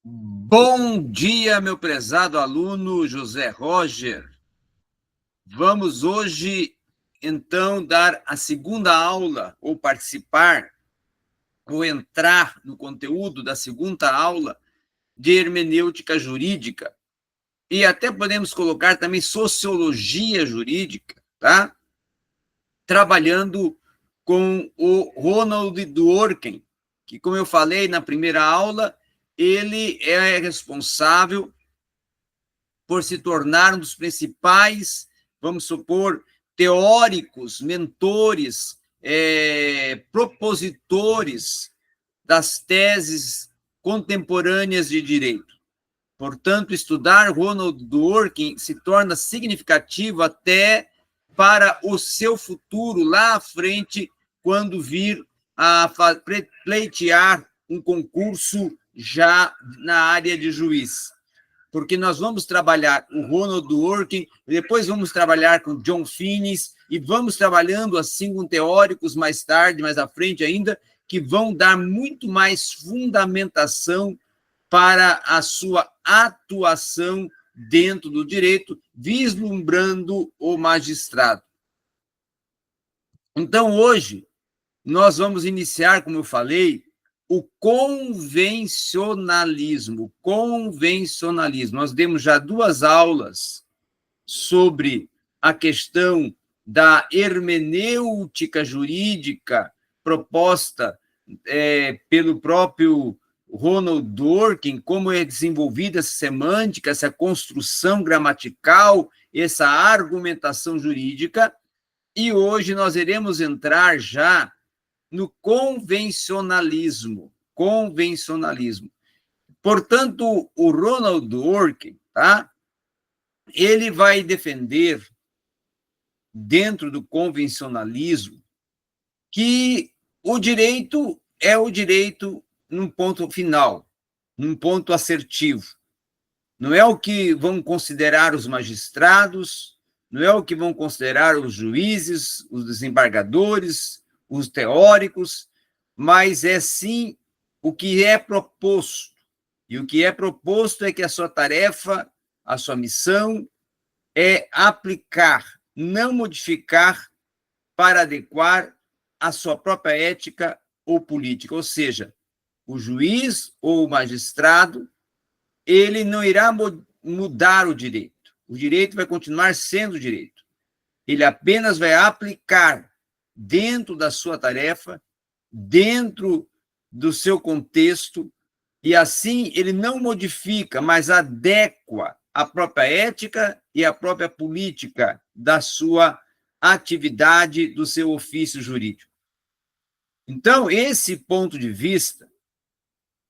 Bom dia, meu prezado aluno José Roger. Vamos hoje, então, dar a segunda aula, ou participar, ou entrar no conteúdo da segunda aula de hermenêutica jurídica. E até podemos colocar também sociologia jurídica, tá? Trabalhando com o Ronald Dworkin, que, como eu falei na primeira aula, ele é responsável por se tornar um dos principais, vamos supor, teóricos, mentores, propositores das teses contemporâneas de direito. Portanto, estudar Ronald Dworkin se torna significativo até para o seu futuro lá à frente, quando vir a pleitear um concurso já na área de juiz. Porque nós vamos trabalhar o Ronald Dworkin, depois vamos trabalhar com John Finnis, e vamos trabalhando assim com teóricos mais tarde, mais à frente ainda, que vão dar muito mais fundamentação para a sua atuação dentro do direito, vislumbrando o magistrado. Então, hoje, nós vamos iniciar, como eu falei, o convencionalismo. Convencionalismo. Nós demos já 2 aulas sobre a questão da hermenêutica jurídica proposta pelo próprio Ronald Dworkin, como é desenvolvida essa semântica, essa construção gramatical, essa argumentação jurídica, e hoje nós iremos entrar já no convencionalismo. Convencionalismo. Portanto, o Ronald Dworkin, tá? Ele vai defender, dentro do convencionalismo, que o direito é o direito num ponto final, num ponto assertivo. Não é o que vão considerar os magistrados, não é o que vão considerar os juízes, os desembargadores, os teóricos, mas é sim o que é proposto. E o que é proposto é que a sua tarefa, a sua missão, é aplicar, não modificar, para adequar a sua própria ética ou política. Ou seja, o juiz ou o magistrado, ele não irá mudar o direito. O direito vai continuar sendo direito. Ele apenas vai aplicar dentro da sua tarefa, dentro do seu contexto, e assim ele não modifica, mas adequa a própria ética e a própria política da sua atividade, do seu ofício jurídico. Então, esse ponto de vista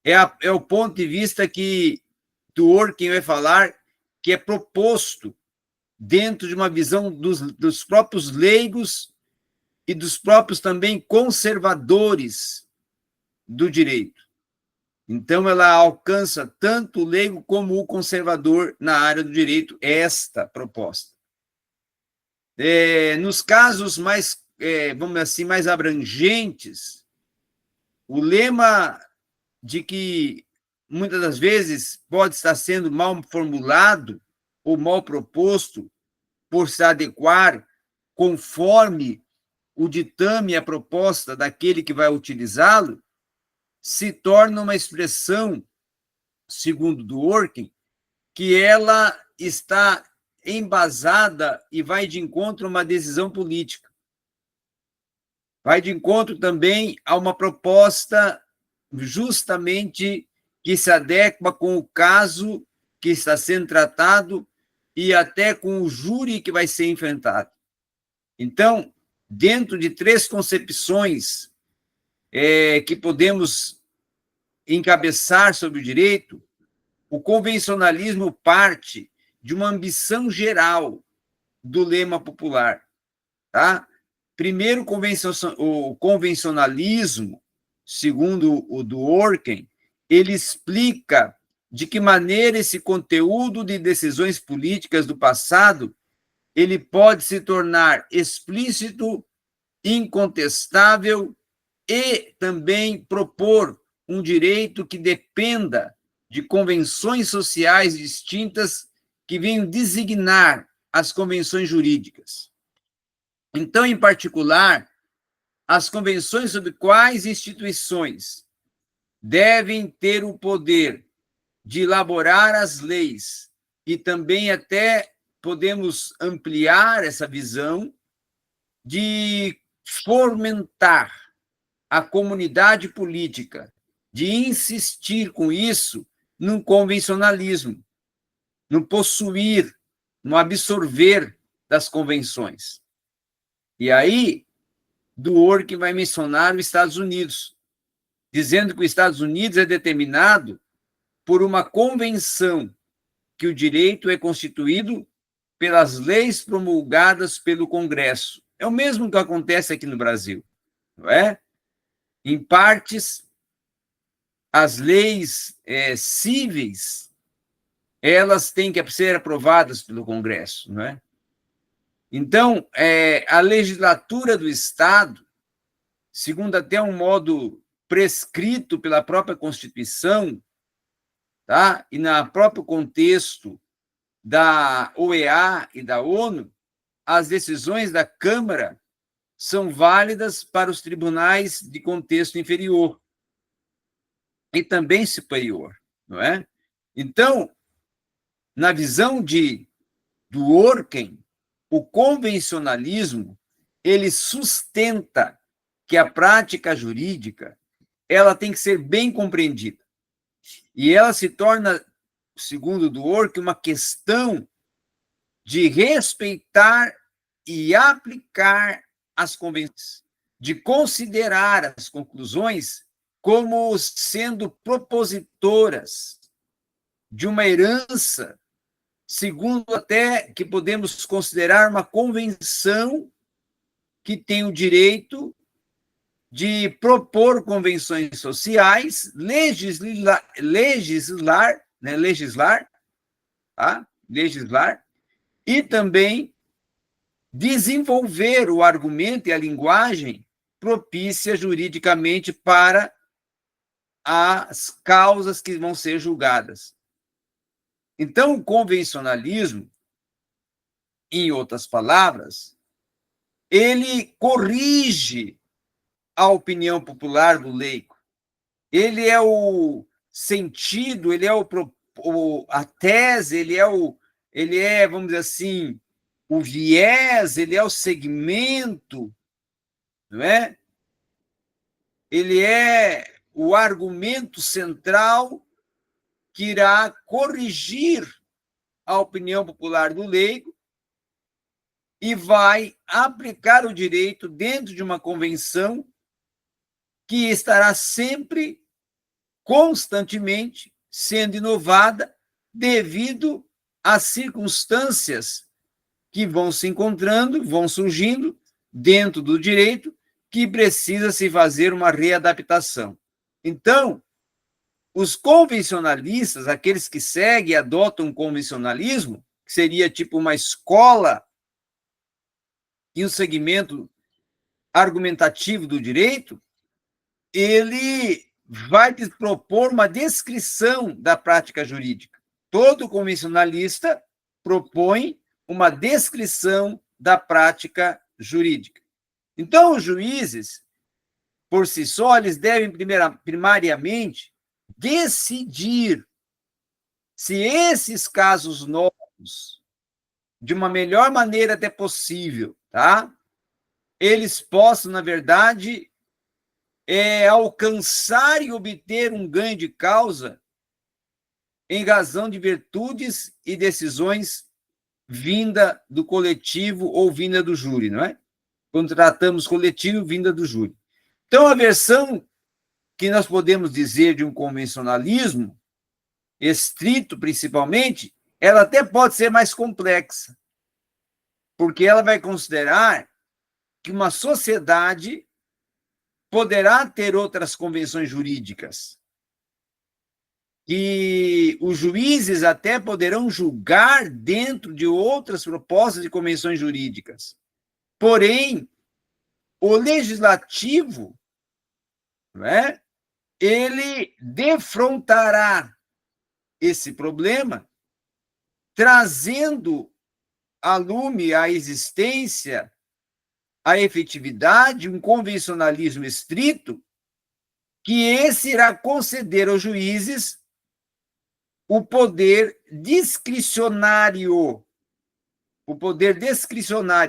é o ponto de vista que Dworkin vai falar que é proposto dentro de uma visão dos próprios leigos e dos próprios também conservadores do direito. Então, ela alcança tanto o leigo como o conservador na área do direito, esta proposta. Nos casos mais, vamos dizer assim, mais abrangentes, o lema de que muitas das vezes pode estar sendo mal formulado ou mal proposto por se adequar conforme o ditame e a proposta daquele que vai utilizá-lo, se torna uma expressão, segundo Dworkin, que ela está embasada e vai de encontro a uma decisão política. Vai de encontro também a uma proposta justamente que se adequa com o caso que está sendo tratado e até com o júri que vai ser enfrentado. Então, dentro de 3 concepções que podemos encabeçar sobre o direito, o convencionalismo parte de uma ambição geral do lema popular. Tá? Primeiro, o convencionalismo, segundo o Dworkin, ele explica de que maneira esse conteúdo de decisões políticas do passado ele pode se tornar explícito, incontestável e também propor um direito que dependa de convenções sociais distintas que venham designar as convenções jurídicas. Então, em particular, as convenções sobre quais instituições devem ter o poder de elaborar as leis e também até podemos ampliar essa visão de fomentar a comunidade política, de insistir com isso no convencionalismo, no possuir, no absorver das convenções. E aí, Dworkin vai mencionar os Estados Unidos, dizendo que os Estados Unidos é determinado por uma convenção, que o direito é constituído pelas leis promulgadas pelo Congresso. É o mesmo que acontece aqui no Brasil, não é? Em partes, as leis cíveis, elas têm que ser aprovadas pelo Congresso, não é? Então, a legislatura do Estado, segundo até um modo prescrito pela própria Constituição, tá? E no próprio contexto da OEA e da ONU, as decisões da Câmara são válidas para os tribunais de contexto inferior e também superior, não é? Então, na visão de Dworkin, o convencionalismo ele sustenta que a prática jurídica ela tem que ser bem compreendida. E ela se torna, segundo Dworkin, uma questão de respeitar e aplicar as convenções, de considerar as conclusões como sendo propositoras de uma herança, segundo até que podemos considerar uma convenção que tem o direito de propor convenções sociais, legislar, tá? Legislar, e também desenvolver o argumento e a linguagem propícia juridicamente para as causas que vão ser julgadas. Então, o convencionalismo, em outras palavras, ele corrige a opinião popular do leigo. Ele é o sentido, ele é a tese, ele é, vamos dizer assim, o viés, ele é o segmento, não é? Ele é o argumento central que irá corrigir a opinião popular do leigo e vai aplicar o direito dentro de uma convenção que estará sempre, constantemente, sendo inovada devido às circunstâncias que vão se encontrando, vão surgindo dentro do direito, que precisa se fazer uma readaptação. Então, os convencionalistas, aqueles que seguem e adotam o convencionalismo, que seria tipo uma escola e um segmento argumentativo do direito, ele vai propor uma descrição da prática jurídica. Todo convencionalista propõe uma descrição da prática jurídica. Então, os juízes, por si só, eles devem, primariamente, decidir se esses casos novos, de uma melhor maneira até possível, tá? Eles possam, na verdade, alcançar e obter um ganho de causa em razão de virtudes e decisões vinda do coletivo ou vinda do júri, não é? Quando tratamos coletivo, vinda do júri. Então, a versão que nós podemos dizer de um convencionalismo, estrito principalmente, ela até pode ser mais complexa, porque ela vai considerar que uma sociedade poderá ter outras convenções jurídicas, que os juízes até poderão julgar dentro de outras propostas de convenções jurídicas. Porém, o legislativo, não é? Ele defrontará esse problema, trazendo a lume à existência, a efetividade, um convencionalismo estrito, que esse irá conceder aos juízes o poder discricionário,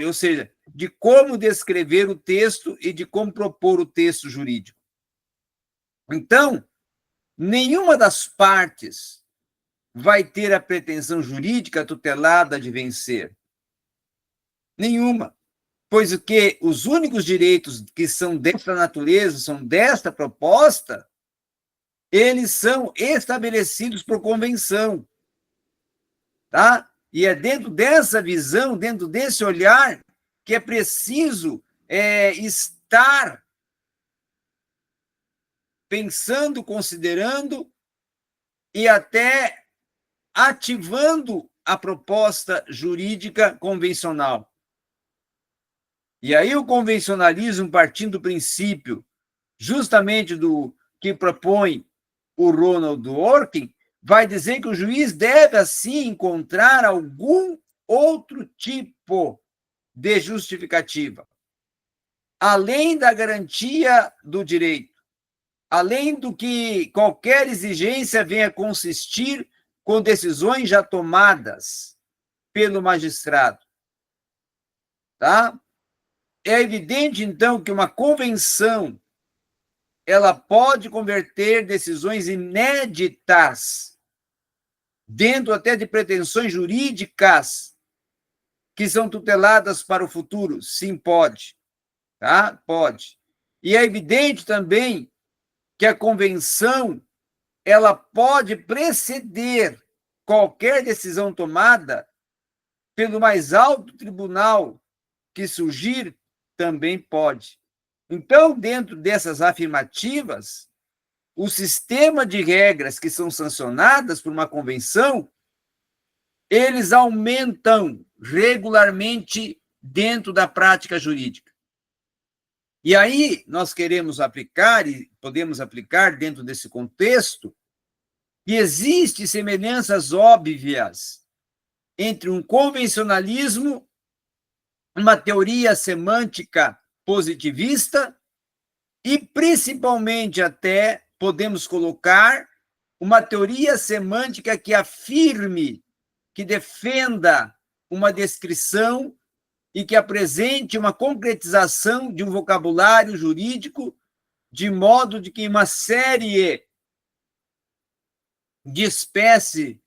ou seja, de como descrever o texto e de como propor o texto jurídico. Então, nenhuma das partes vai ter a pretensão jurídica tutelada de vencer. Nenhuma. Pois o que os únicos direitos que são desta natureza, são desta proposta, eles são estabelecidos por convenção. Tá? E é dentro dessa visão, dentro desse olhar, que é preciso estar pensando, considerando e até ativando a proposta jurídica convencional. E aí o convencionalismo, partindo do princípio justamente do que propõe o Ronald Dworkin, vai dizer que o juiz deve, assim, encontrar algum outro tipo de justificativa, além da garantia do direito, além do que qualquer exigência venha consistir com decisões já tomadas pelo magistrado. Tá? É evidente, então, que uma convenção ela pode converter decisões inéditas dentro até de pretensões jurídicas que são tuteladas para o futuro. Sim, pode. Tá? Pode. E é evidente também que a convenção ela pode preceder qualquer decisão tomada pelo mais alto tribunal que surgir, também pode. Então, dentro dessas afirmativas, o sistema de regras que são sancionadas por uma convenção, eles aumentam regularmente dentro da prática jurídica. E aí nós queremos aplicar, e podemos aplicar dentro desse contexto, que existem semelhanças óbvias entre um convencionalismo, uma teoria semântica positivista e, principalmente, até podemos colocar uma teoria semântica que afirme, que defenda uma descrição e que apresente uma concretização de um vocabulário jurídico, de modo de que uma série de espécies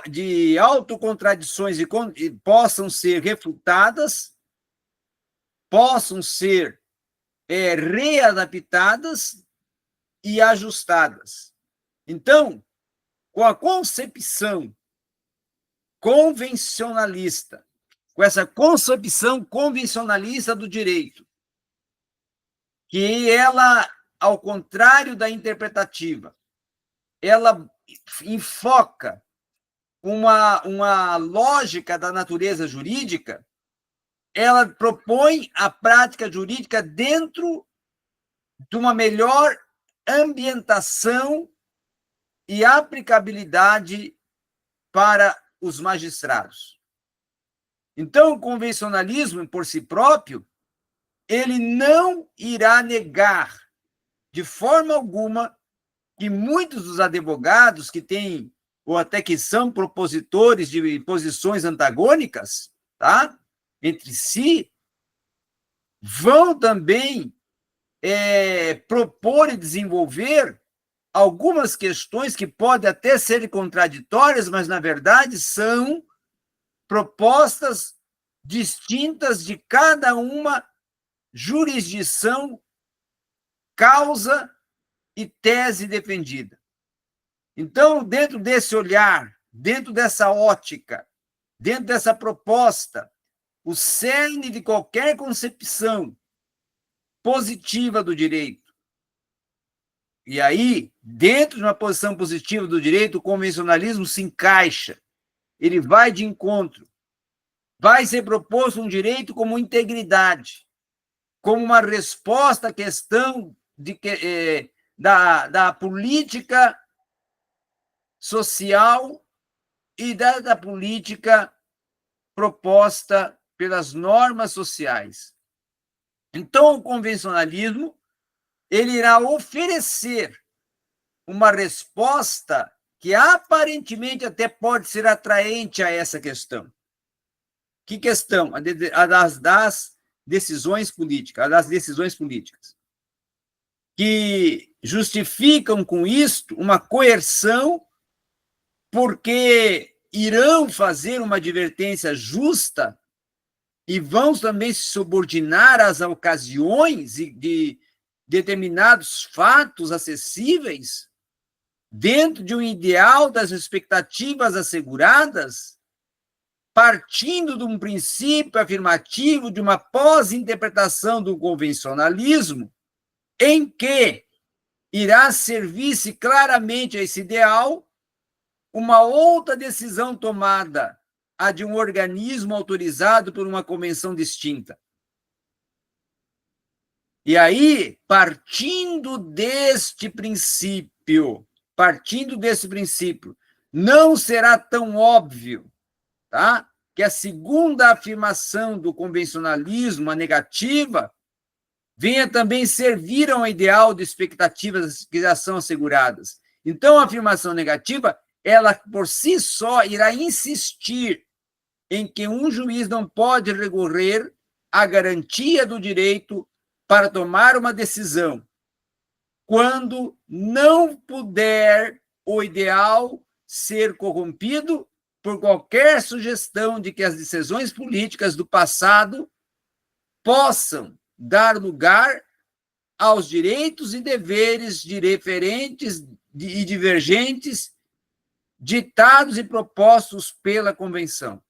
de autocontradições possam ser refutadas, possam ser readaptadas e ajustadas. Então, com a concepção convencionalista, com essa concepção convencionalista do direito, que ela, ao contrário da interpretativa, ela enfoca uma lógica da natureza jurídica, ela propõe a prática jurídica dentro de uma melhor ambientação e aplicabilidade para os magistrados. Então, o convencionalismo, por si próprio, ele não irá negar, de forma alguma, que muitos dos advogados que têm, ou até que são propositores de posições antagônicas, tá? Entre si, vão também propor e desenvolver algumas questões que podem até ser contraditórias, mas, na verdade, são propostas distintas de cada uma jurisdição, causa e tese defendida. Então, dentro desse olhar, dentro dessa ótica, dentro dessa proposta, o cerne de qualquer concepção positiva do direito. E aí, dentro de uma posição positiva do direito, o convencionalismo se encaixa, ele vai de encontro. Vai ser proposto um direito como integridade, como uma resposta à questão da política social e da política proposta pelas normas sociais. Então, o convencionalismo ele irá oferecer uma resposta que aparentemente até pode ser atraente a essa questão. Que questão? A das decisões políticas, que justificam com isto uma coerção, porque irão fazer uma advertência justa e vão também se subordinar às ocasiões de determinados fatos acessíveis dentro de um ideal das expectativas asseguradas, partindo de um princípio afirmativo de uma pós-interpretação do convencionalismo, em que irá servir-se claramente a esse ideal uma outra decisão tomada, a de um organismo autorizado por uma convenção distinta. E aí, partindo deste princípio, não será tão óbvio, tá? Que a segunda afirmação do convencionalismo, a negativa, venha também servir a um ideal de expectativas que já são asseguradas. Então, a afirmação negativa, ela por si só irá insistir em que um juiz não pode recorrer à garantia do direito para tomar uma decisão, quando não puder o ideal ser corrompido por qualquer sugestão de que as decisões políticas do passado possam dar lugar aos direitos e deveres diferentes e divergentes ditados e propostos pela Convenção.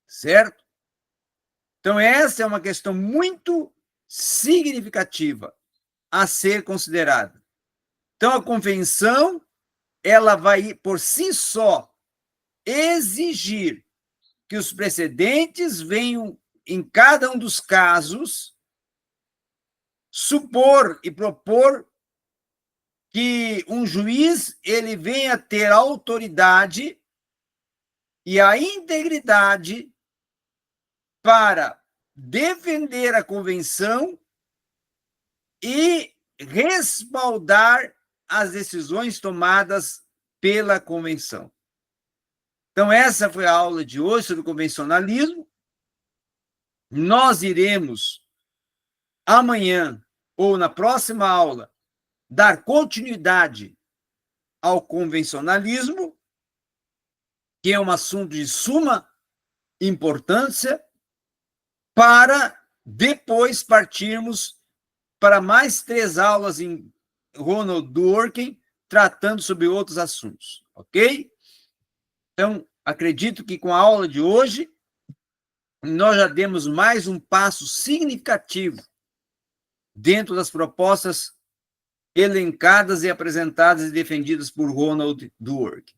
Certo? Então, essa é uma questão muito significativa a ser considerada. Então, a Convenção, ela vai, por si só, exigir que os precedentes venham, em cada um dos casos, supor e propor que um juiz ele venha ter a autoridade e a integridade para defender a Convenção e respaldar as decisões tomadas pela Convenção. Então, essa foi a aula de hoje sobre o convencionalismo. Nós iremos, amanhã ou na próxima aula, dar continuidade ao convencionalismo, que é um assunto de suma importância, para depois partirmos para mais 3 aulas em Ronald Dworkin, tratando sobre outros assuntos, ok? Então, acredito que com a aula de hoje, nós já demos mais um passo significativo dentro das propostas elencadas e apresentadas e defendidas por Ronald Dworkin.